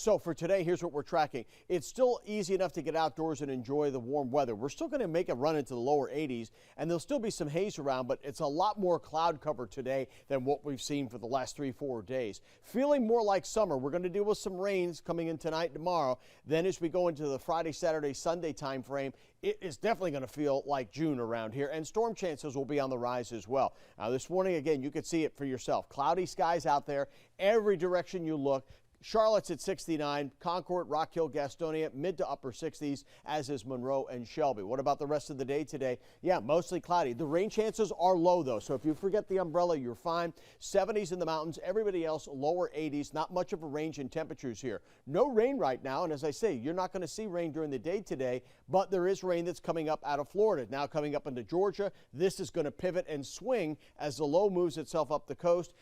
So for today, here's what we're tracking. It's still easy enough to get outdoors and enjoy the warm weather. We're still going to make a run into the lower 80s, and there'll still be some haze around, but it's a lot more cloud cover today than what we've seen for the last 3-4 days. Feeling more like summer. We're going to deal with some rains coming in tonight and tomorrow. Then as we go into the Friday, Saturday, Sunday time frame, it is definitely going to feel like June around here, and storm chances will be on the rise as well. Now this morning, again, you could see it for yourself. Cloudy skies out there every direction you look. Charlotte's at 69, Concord, Rock Hill, Gastonia, mid to upper 60s, as is Monroe and Shelby. What about the rest of the day today? Yeah, mostly cloudy. The rain chances are low, though, so if you forget the umbrella, you're fine. 70s in the mountains, everybody else lower 80s. Not much of a range in temperatures here. No rain right now, and as I say, you're not going to see rain during the day today, but there is rain that's coming up out of Florida. Now coming up into Georgia, this is going to pivot and swing as the low moves itself up the coast.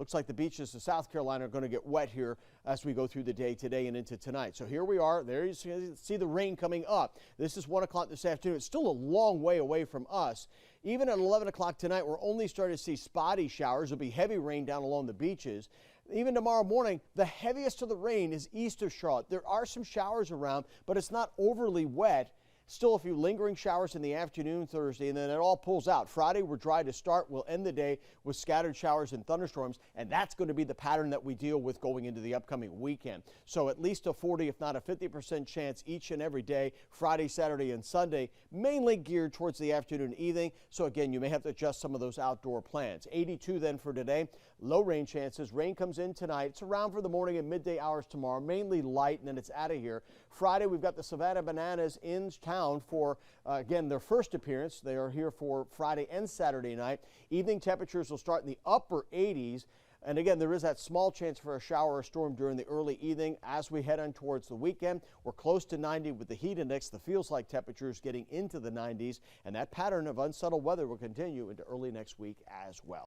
Looks like the beaches of South Carolina are going to get wet here as we go through the day today and into tonight. So here we are. There you see the rain coming up. This is 1 o'clock this afternoon. It's still a long way away from us. Even at 11 o'clock tonight, we're only starting to see spotty showers. There'll be heavy rain down along the beaches. Even tomorrow morning, the heaviest of the rain is east of Charlotte. There are some showers around, but it's not overly wet. Still a few lingering showers in the afternoon Thursday, and then it all pulls out. Friday, we're dry to start. We'll end the day with scattered showers and thunderstorms, and that's going to be the pattern that we deal with going into the upcoming weekend. So at least a 40, if not a 50% chance each and every day, Friday, Saturday, and Sunday, mainly geared towards the afternoon and evening. So again, you may have to adjust some of those outdoor plans. 82 then for today. Low rain chances. Rain comes in tonight. It's around for the morning and midday hours tomorrow, mainly light, and then it's out of here. Friday, we've got the Savannah Bananas in town for, again, their first appearance. They are here for Friday and Saturday night. Evening temperatures will start in the upper 80s. And again, there is that small chance for a shower or storm during the early evening as we head on towards the weekend. We're close to 90 with the heat index. The feels like temperatures getting into the 90s, and that pattern of unsettled weather will continue into early next week as well.